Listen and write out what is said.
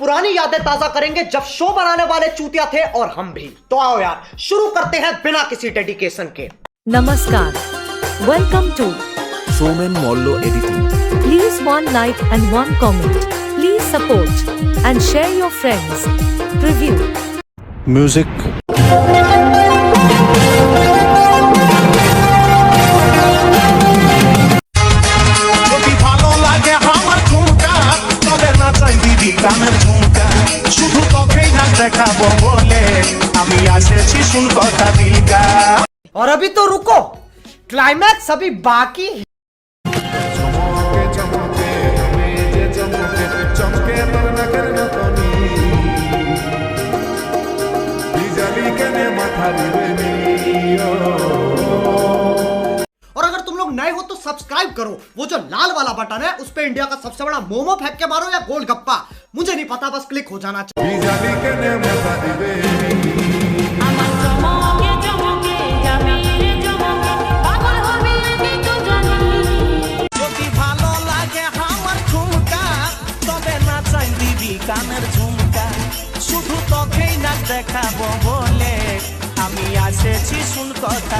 पुरानी यादें ताजा करेंगे जब शो बनाने वाले चूतिया थे और हम भी। तो आओ यार शुरू करते हैं बिना किसी डेडिकेशन के। Namaskar. Welcome to SoumenMalla Editing. Please one like and one comment. Please support and share your friends. Preview. Music. और अभी तो रुको, क्लाइमैक्स अभी बाकी है। और अगर तुम लोग नए हो तो सब्सक्राइब करो, वो जो लाल वाला बटन है उस पे इंडिया का सबसे बड़ा मोमो फेंक के मारो या गोलगप्पा, मुझे नहीं पता, बस क्लिक हो जाना चाहिए। কানের ঝুমকা শুধু তোকেই না দেখাবো বলে আমি আসেছি শুন কথা